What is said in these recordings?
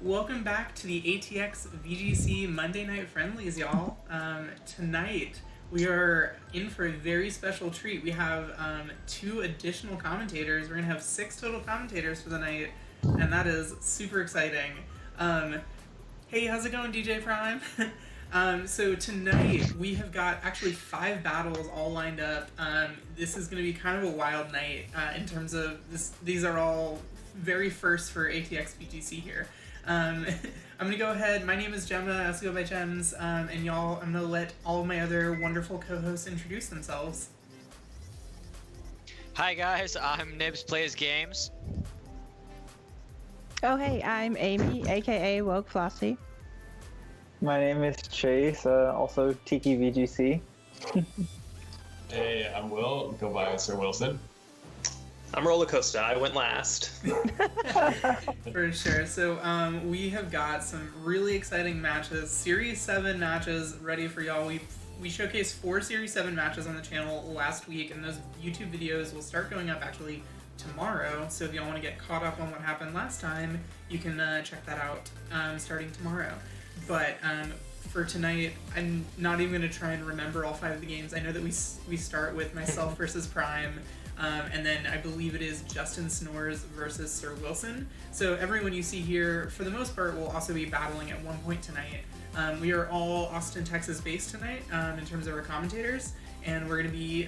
Welcome back to the ATX VGC Monday Night Friendlies, y'all. Tonight we are in for a very special treat. We have two additional commentators. We're going to have 6 total commentators for the night, and that is super exciting. Hey, how's it going, DJ Prime? So tonight we have got actually 5 battles all lined up. This is going to be kind of a wild night in terms of this. These are all very first for ATX VGC here. I'm gonna go ahead. My name is Gemma. I also go by Gems. And y'all, I'm gonna let all of my other wonderful co-hosts introduce themselves. Hi guys, I'm Nibs Plays Games. Oh hey, I'm Amy, aka Woke Flossie. My name is Chase, also Tiki VGC. Hey, I'm Will, go by Sir Wilson. I'm Rollercoaster, I went last. For sure. So we have got some really exciting matches, Series 7 matches ready for y'all. We showcased 4 Series 7 matches on the channel last week, and those YouTube videos will start going up actually tomorrow. So if y'all want to get caught up on what happened last time, you can check that out starting tomorrow. But for tonight, I'm not even going to try and remember all 5 of the games. I know that we start with myself versus Prime, and then I believe it is Justin Snores versus Sir Wilson. So everyone you see here, for the most part, will also be battling at one point tonight. We are all Austin, Texas based tonight in terms of our commentators, and we're going to be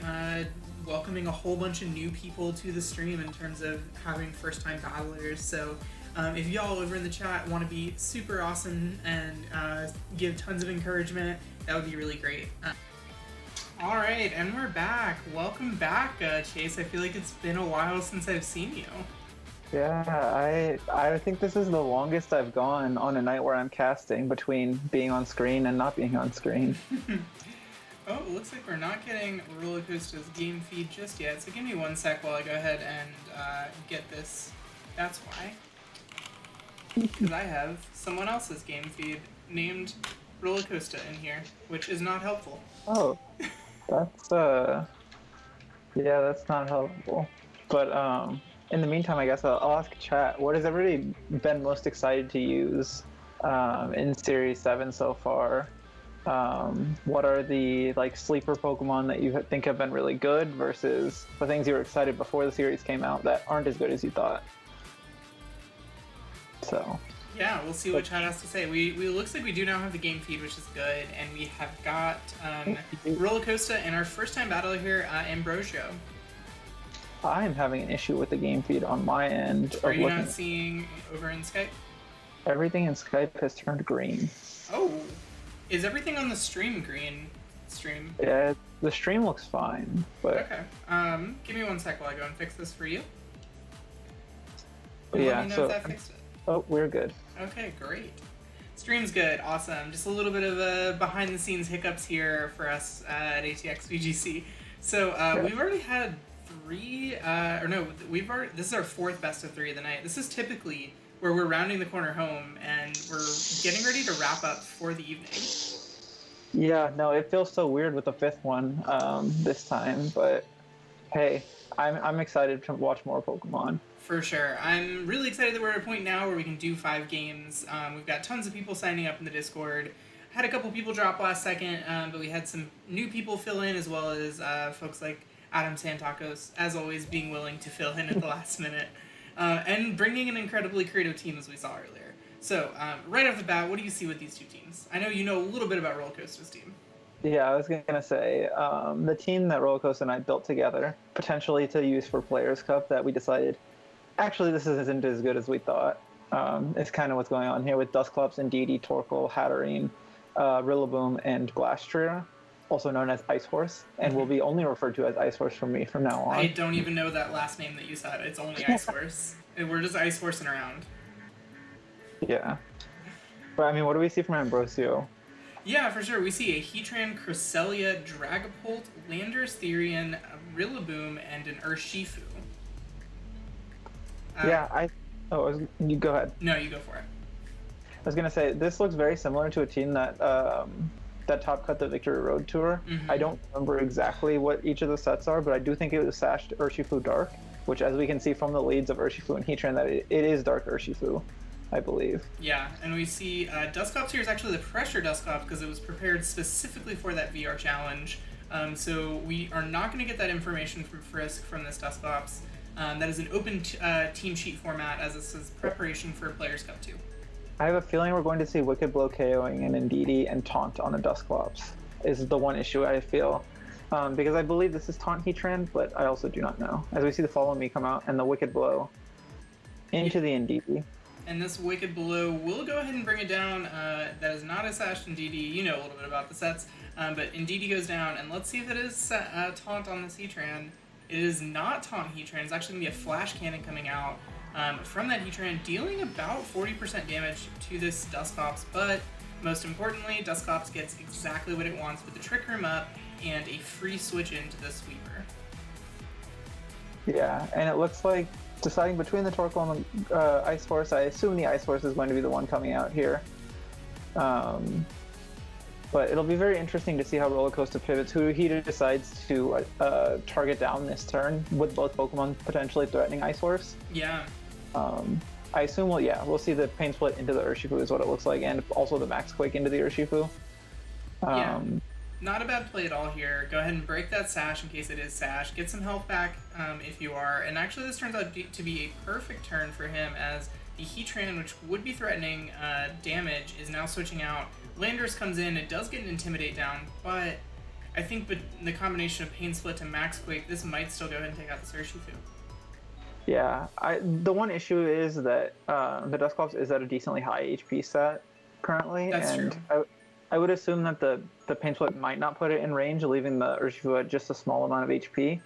welcoming a whole bunch of new people to the stream in terms of having first-time battlers. So if y'all over in the chat want to be super awesome and give tons of encouragement, that would be really great. All right, and we're back. Welcome back, Chase. I feel like it's been a while since I've seen you. Yeah, I think this is the longest I've gone on a night where I'm casting between being on screen and not being on screen. Oh, it looks like we're not getting Rollercoaster's game feed just yet, so give me one sec while I go ahead and get this. That's why. Because I have someone else's game feed named Rollercoaster in here, which is not helpful. Oh, that's yeah, that's not helpful. But in the meantime, I guess I'll ask chat. What has everybody been most excited to use in Series 7 so far? What are the sleeper Pokemon that you think have been really good versus the things you were excited before the series came out that aren't as good as you thought? So yeah, we'll see what chat has to say. We looks like we do now have the game feed, which is good, and we have got Rollercoaster and our first time battler here, Ambrosio. I'm having an issue with the game feed on my end. Are you not seeing over in Skype? Everything in Skype has turned green. Oh, is everything on the stream green? Stream? Yeah, the stream looks fine, but okay. Give me one sec while I go and fix this for you. Yeah, let me know so if that fixed it. Oh, we're good. Okay, great. Stream's good, awesome. Just a little bit of behind-the-scenes hiccups here for us at ATX VGC. So we've already had 3, this is our 4th best of 3 of the night. This is typically where we're rounding the corner home and we're getting ready to wrap up for the evening. Yeah, no, it feels so weird with the 5th one this time, but hey, I'm excited to watch more Pokemon. For sure. I'm really excited that we're at a point now where we can do 5 games. We've got tons of people signing up in the Discord. Had a couple people drop last second, but we had some new people fill in, as well as folks like Adam Santacos, as always, being willing to fill in at the last minute. And bringing an incredibly creative team, as we saw earlier. So, right off the bat, what do you see with these 2 teams? I know you know a little bit about Rollercoaster's team. Yeah, I was going to say, the team that Rollercoaster and I built together, potentially to use for Players' Cup, that we decided, actually, this isn't as good as we thought. It's kind of what's going on here with Dusclops, Indeedee, Torkoal, Hatterene, Rillaboom, and Glastrier, also known as Ice Horse, and will be only referred to as Ice Horse from me from now on. I don't even know that last name that you said. It's only Ice Horse. We're just Ice Horsing around. Yeah. But, I mean, what do we see from Ambrosio? Yeah, for sure. We see a Heatran, Cresselia, Dragapult, Landorus, Therian, Rillaboom, and an Urshifu. You go ahead. No, you go for it. I was gonna say this looks very similar to a team that top cut the Victory Road Tour. Mm-hmm. I don't remember exactly what each of the sets are, but I do think it was Sashed Urshifu Dark, which, as we can see from the leads of Urshifu and Heatran, that it is Dark Urshifu. I believe. Yeah, and we see Dusclops here is actually the pressure Dusclops because it was prepared specifically for that VR challenge. So we are not going to get that information from Frisk from this Dusclops. That is an open team sheet format, as this is preparation for Players Cup 2. I have a feeling we're going to see Wicked Blow KOing an Indeedee and Taunt on a Dusclops, is the one issue I feel. Because I believe this is Taunt Heatran, but I also do not know. As we see the Follow Me come out and the Wicked Blow into the Indeedee. And this Wicked Blow will go ahead and bring it down. That is not a Sash Indeedee. You know a little bit about the sets. But Indeedee goes down, and let's see if it is Taunt on this Heatran. It is not Taunt Heatran. It's actually going to be a Flash Cannon coming out from that Heatran, dealing about 40% damage to this Dusclops. But most importantly, Dusclops gets exactly what it wants with the Trick Room up and a free switch into the Sweeper. Yeah, and it looks like deciding between the Torkoal and the Ice Horse, I assume the Ice Horse is going to be the one coming out here. But it'll be very interesting to see how Roller Coaster pivots, who he decides to target down this turn, with both Pokemon potentially threatening Ice Horse. Yeah. I assume we'll see the Pain Split into the Urshifu is what it looks like, and also the Max Quake into the Urshifu. Yeah. Not a bad play at all here. Go ahead and break that Sash in case it is Sash. Get some health back if you are. And actually this turns out to be a perfect turn for him, as the Heatran, which would be threatening damage, is now switching out. Landorus comes in. It does get an Intimidate down, but I think the combination of Pain Split to Max Quake, this might still go ahead and take out this Urshifu. Yeah, the one issue is that the Dusclops is at a decently high HP set currently. That's and true. I would assume that the Pain Split might not put it in range, leaving the Urshifu at just a small amount of HP.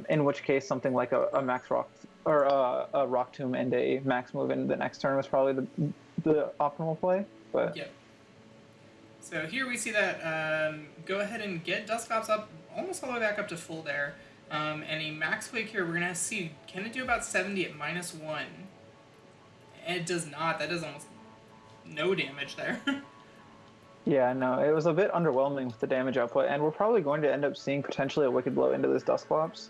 In which case, something like a Max Rock or a Rock Tomb and a Max move in the next turn was probably the optimal play. But Yep. So here we see that go ahead and get Dusclops up almost all the way back up to full there. And a Max Quake here, we're going to see, can it do about 70 at -1? And it does not. That does almost no damage there. yeah, no, it was a bit underwhelming with the damage output, and we're probably going to end up seeing potentially a Wicked Blow into this Dusclops.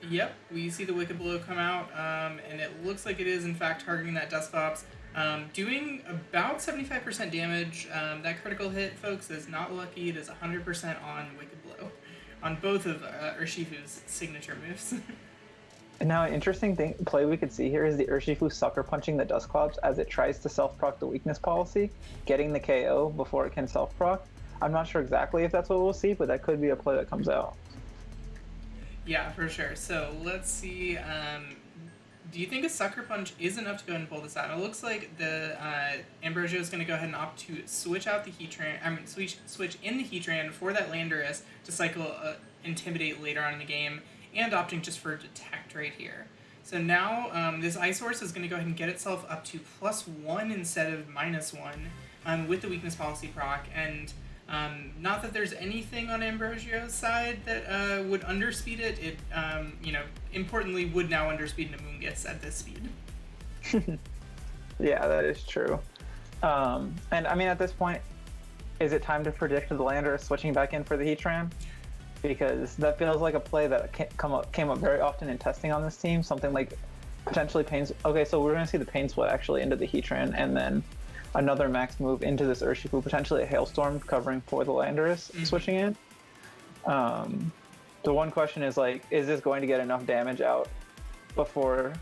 Yep, we see the Wicked Blow come out, and it looks like it is, in fact, targeting that Dusclops. Doing about 75% damage. That critical hit, folks, is not lucky. It is 100% on Wicked Blow, on both of Urshifu's signature moves. And now, an interesting play we could see here is the Urshifu sucker punching the Dusclops as it tries to self-proc the weakness policy, getting the KO before it can self-proc. I'm not sure exactly if that's what we'll see, but that could be a play that comes out. Yeah, for sure. So let's see. Do you think a Sucker Punch is enough to go ahead and pull this out? It looks like the Ambrosio is going to go ahead and opt to switch out the Heatran. Switch in the Heatran for that Landorus to cycle Intimidate later on in the game, and opting just for Detect right here. So now this Ice Horse is going to go ahead and get itself up to +1 instead of -1 with the Weakness Policy proc. And not that there's anything on Ambrosio's side that would underspeed it. It, importantly, would now underspeed Namungus at this speed. Yeah, that is true. And I mean, at this point, is it time to predict the Landorus switching back in for the Heatran? Because that feels like a play that came up very often in testing on this team. Something like potentially Pain. Okay, so we're going to see the Pain Split actually into the Heatran, and then another Max move into this Urshifu, potentially a Hailstorm covering for the Landorus switching in. The one question is, like, is this going to get enough damage out before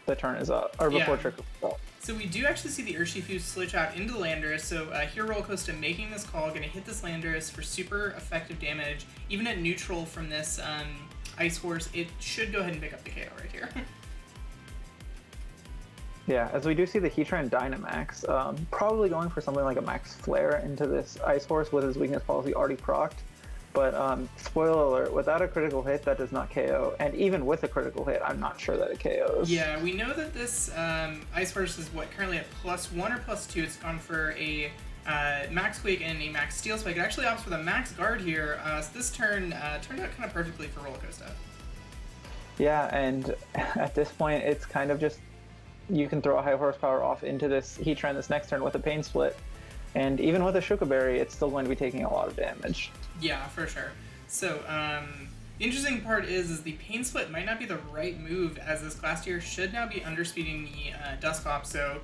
the turn is up, or before Trick is up? So we do actually see the Urshifu switch out into Landorus, so here Roller Coaster making this call, going to hit this Landorus for super effective damage. Even at neutral from this Ice Horse, it should go ahead and pick up the KO right here. Yeah, as we do see the Heatran Dynamax, probably going for something like a Max Flare into this Ice Horse with his weakness policy already procced. But spoiler alert, without a critical hit, that does not KO. And even with a critical hit, I'm not sure that it KOs. Yeah, we know that this Ice Horse is currently at +1 or +2. It's gone for a Max Quake and a Max Steel Spike. It actually opts for the Max Guard here. So this turn turned out kind of perfectly for Roller Coaster. Yeah, and at this point, it's kind of just, you can throw a high horsepower off into this Heatran this next turn with a Pain Split. And even with a Shuka Berry, it's still going to be taking a lot of damage. Yeah, for sure. So The interesting part is the pain split might not be the right move, as this class tier should now be underspeeding the Dusk Pop, so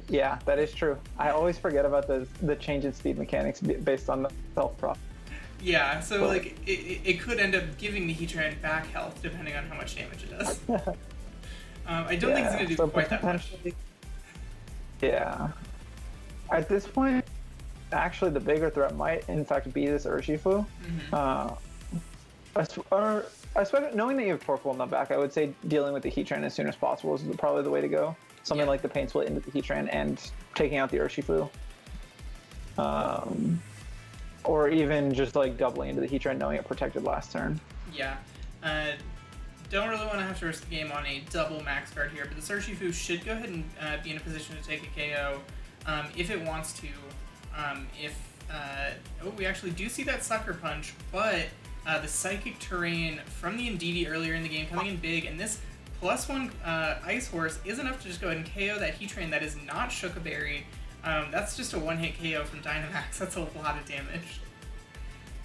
Yeah, that is true. I always forget about the change in speed mechanics based on the self-prop. yeah, so like it could end up giving the Heatran back health depending on how much damage it does. I don't think it's going to do quite that much. Yeah. At this point, actually the bigger threat might in fact be this Urshifu. Especially knowing that you have Torkoal in the back, I would say dealing with the Heatran as soon as possible is probably the way to go. Something like the Pain Split into the Heatran and taking out the Urshifu. Or even just like doubling into the Heatran knowing it protected last turn. Yeah. Don't really want to have to risk the game on a double max guard here, but the Urshifu should go ahead and be in a position to take a KO if it wants to. We actually do see that Sucker Punch, but the Psychic Terrain from the Indeedee earlier in the game coming in big, and this +1 Ice Horse is enough to just go ahead and KO that Heatran that is not Shookaberry. That's just a one-hit KO from Dynamax. That's a lot of damage.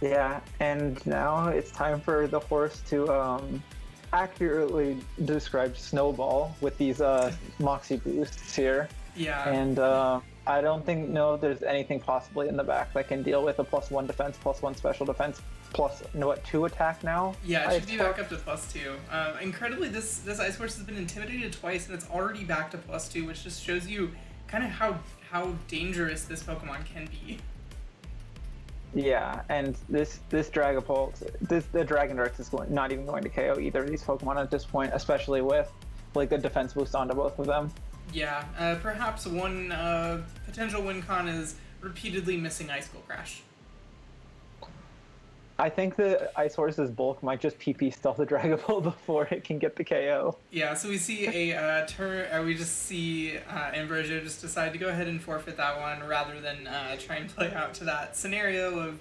Yeah, and now it's time for the horse to accurately describe Snowball with these Moxie boosts here. Yeah. And I don't think there's anything possibly in the back that can deal with a +1 defense, +1 special defense, plus 2 attack now. Yeah, it should be back up to +2. Incredibly, this Ice Horse has been intimidated twice, and it's already back to +2, which just shows you kind of how dangerous this Pokemon can be. Yeah, and this Dragapult, the Dragon Darts is not even going to KO either of these Pokemon at this point, especially with like the defense boost onto both of them. Yeah, perhaps one potential win con is repeatedly missing Icicle Crash. I think the Ice Horse's bulk might just PP stealth the Dragapult before it can get the KO. Yeah, so we see a turn. We just see Ambrosio just decide to go ahead and forfeit that one rather than try and play out to that scenario of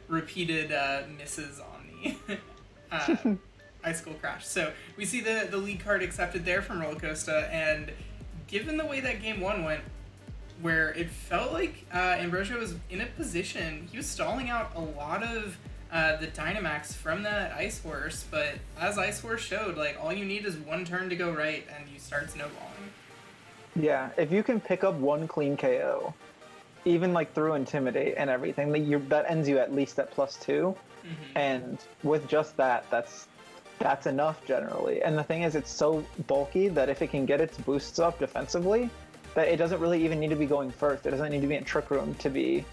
repeated misses on the Icicle Crash. So we see the lead card accepted there from Rollercoaster, and given the way that game 1 went, where it felt like Ambrosio was in a position, he was stalling out a lot of the Dynamax from that Ice Horse, but as Ice Horse showed, like, all you need is one turn to go right and you start snowballing. Yeah, if you can pick up one clean KO, even like through Intimidate and everything, that ends you at least at +2, and with just that's enough generally. And the thing is, it's so bulky that if it can get its boosts up defensively, that it doesn't really even need to be going first. It doesn't need to be in Trick Room to be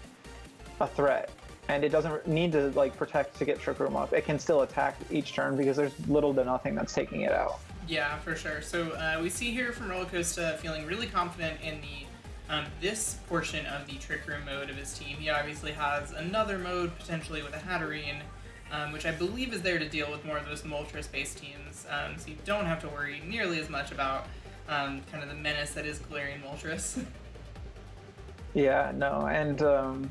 a threat. And it doesn't need to like protect to get Trick Room up. It can still attack each turn because there's little to nothing that's taking it out. Yeah, for sure. So we see here from Rollercoaster feeling really confident in the this portion of the Trick Room mode of his team. He obviously has another mode, potentially with a Hatterene, which I believe is there to deal with more of those Moltres-based teams. So you don't have to worry nearly as much about kind of the menace that is Galarian Moltres. Yeah, no, and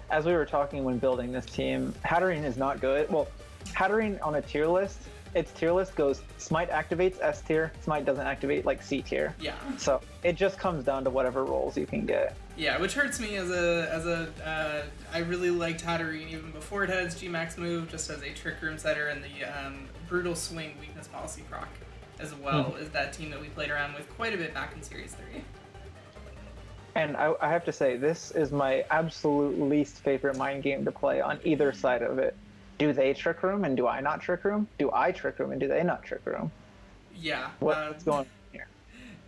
as we were talking when building this team, Hatterene is not good. Well, Hatterene on a tier list, its tier list goes Smite activates S tier, Smite doesn't activate like C tier. Yeah. So it just comes down to whatever rolls you can get. Yeah, which hurts me I really liked Hatterene even before it had its G-Max move, just as a Trick Room setter, and the Brutal Swing weakness policy proc as well is that team that we played around with quite a bit back in Series 3. And I have to say, this is my absolute least favorite mind game to play on either side of it. Do they Trick Room and do I not Trick Room? Do I Trick Room and do they not Trick Room? Yeah. What's going on here?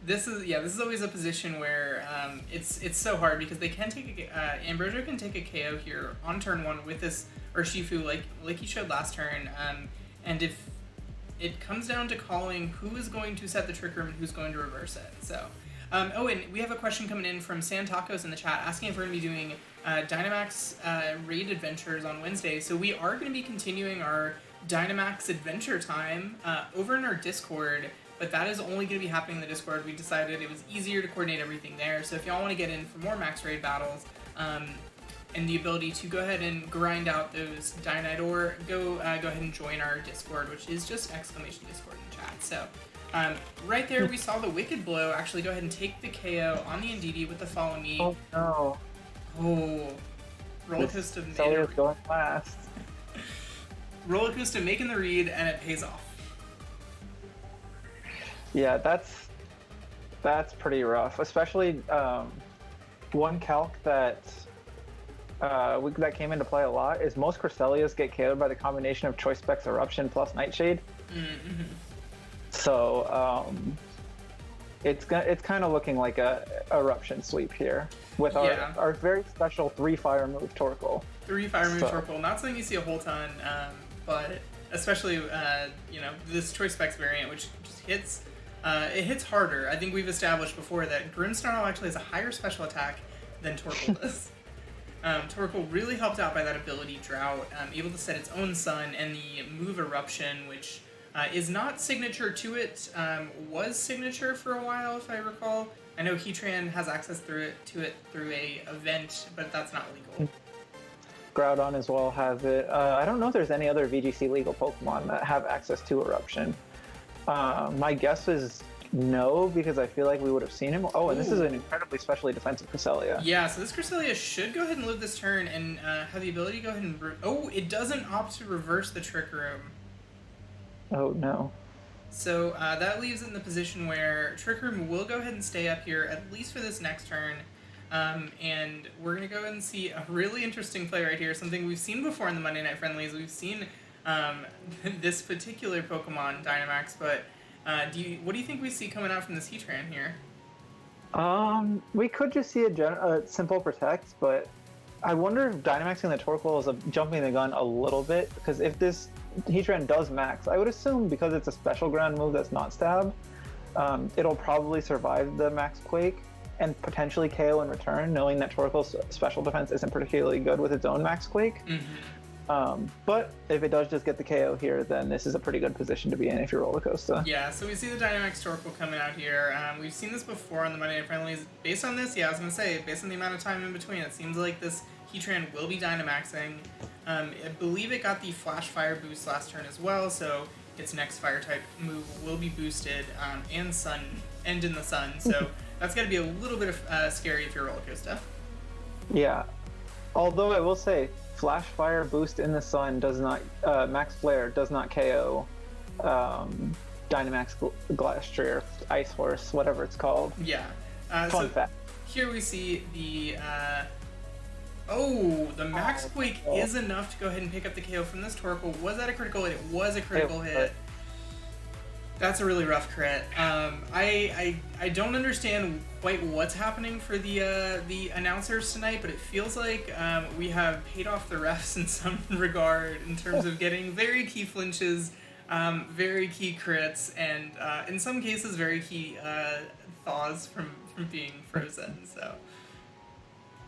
This is always a position where it's so hard because they can take Ambrosio can take a KO here on turn 1 with this Urshifu like he showed last turn, and if it comes down to calling who is going to set the Trick Room and who's going to reverse it. So. And we have a question coming in from San Tacos in the chat asking if we're going to be doing Dynamax raid adventures on Wednesday. So we are going to be continuing our Dynamax adventure time over in our Discord, but that is only going to be happening in the Discord. We decided it was easier to coordinate everything there. So if y'all want to get in for more max raid battles and the ability to go ahead and grind out those Dynidor, go ahead and join our Discord, which is just !Discord in the chat. So. Right there, we saw the Wicked Blow actually go ahead and take the KO on the Indeedee with the Follow Me. Oh no. Oh. Rollercoaster Celia's going last. Roller Coaster making the read, and it pays off. Yeah, that's pretty rough. Especially one calc that that came into play a lot is most Cresselias get KO'd by the combination of Choice Specs Eruption plus Nightshade. Mm-hmm. So it's kind of looking like a Eruption sweep here with our very special 3 fire move Torkoal. 3 fire move Torkoal, not something you see a whole ton, but especially this Choice Specs variant, which just hits. It hits harder. I think we've established before that Grimmsnarl actually has a higher special attack than Torkoal does. Torkoal really helped out by that ability Drought, able to set its own sun, and the move Eruption, which is not signature to it, was signature for a while, if I recall. I know Heatran has access to it through a event, but that's not legal. Groudon as well has it. I don't know if there's any other VGC legal Pokemon that have access to Eruption. My guess is no, because I feel like we would have seen him. Oh, and this is an incredibly specially defensive Cresselia. Yeah, so this Cresselia should go ahead and live this turn and have the ability to go ahead and... it doesn't opt to reverse the Trick Room. Oh, no. So that leaves it in the position where Trick Room will go ahead and stay up here, at least for this next turn. And we're going to go ahead and see a really interesting play right here, something we've seen before in the Monday Night Friendlies. We've seen this particular Pokemon, Dynamax, but what do you think we see coming out from this Heatran here? We could just see a simple Protect, but I wonder if Dynamaxing the Torkoal is jumping the gun a little bit, because if this Heatran does max, I would assume because it's a special ground move that's not stab, it'll probably survive the Max Quake and potentially KO in return, knowing that Torkoal's special defense isn't particularly good with its own Max Quake. Mm-hmm. But if it does just get the KO here, then this is a pretty good position to be in if you're Roller Coaster. Yeah, so we see the Dynamax Torkoal coming out here. We've seen this before on the Monday Night Friendlies. Based on this, I was going to say, based on the amount of time in between, it seems like this Heatran will be Dynamaxing. I believe it got the Flash Fire boost last turn as well, so its next Fire-type move will be boosted and in the sun, so that's got to be a little bit of scary if you're Roller Coaster. Yeah, although I will say, Flash Fire boost in the sun does not, Max Flare does not KO Dynamax Glastrier, Ice Horse, whatever it's called. Yeah. Fun fact. Here we see the Max Quake is enough to go ahead and pick up the KO from this Torkoal. Was that a critical hit? It was a critical hit. That's a really rough crit. I don't understand quite what's happening for the announcers tonight, but it feels like we have paid off the refs in some regard in terms of getting very key flinches, very key crits, and in some cases very key thaws from being frozen. So.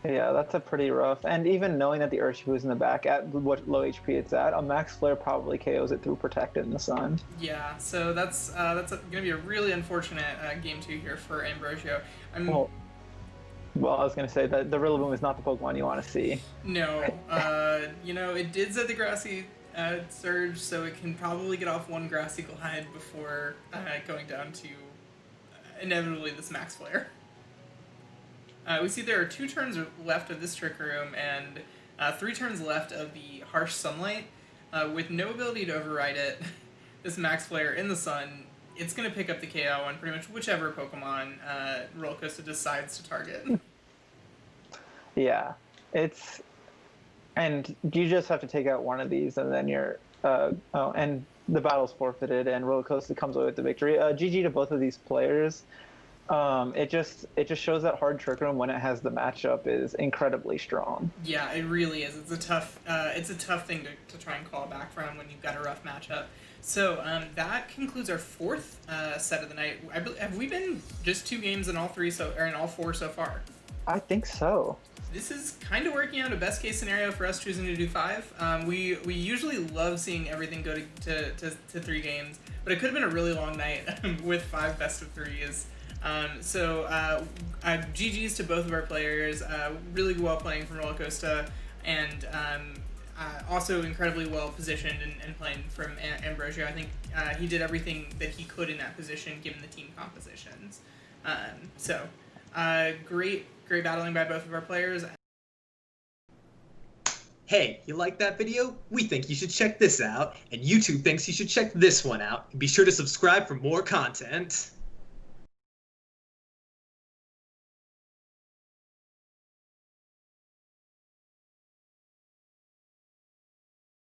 Yeah, that's a pretty rough. And even knowing that the Urshifu is in the back at what low HP it's at, a Max Flare probably KOs it through Protected in the sun. Yeah, so that's going to be a really unfortunate game 2 here for Ambrosio. Well, I was going to say that the Rillaboom is not the Pokemon you want to see. No, it did set the Grassy Surge, so it can probably get off one Grassy Glide before going down to inevitably this Max Flare. We see there are 2 turns left of this Trick Room and 3 turns left of the Harsh Sunlight. With no ability to override it, this Max Flare in the sun, it's going to pick up the KO on pretty much whichever Pokemon Roller Coaster decides to target. Yeah, and you just have to take out one of these and then you're, and the battle's forfeited and Roller Coaster comes away with the victory. GG to both of these players. It just shows that hard Trick Room when it has the matchup is incredibly strong. Yeah, it really is. It's a tough thing to try and call back from when you've got a rough matchup. So that concludes our 4th set of the night. Have we been just 2 games in all 4 so far? I think so. This is kind of working out a best case scenario for us choosing to do 5. We usually love seeing everything go to 3 games, but it could have been a really long night with 5 best of 3s. GG's to both of our players, really well playing from Roller Coaster, and also incredibly well positioned and playing from Ambrosio. I think he did everything that he could in that position given the team compositions. Great battling by both of our players. hey, you like that video? We think you should check this out, and YouTube thinks you should check this one out. And be sure to subscribe for more content.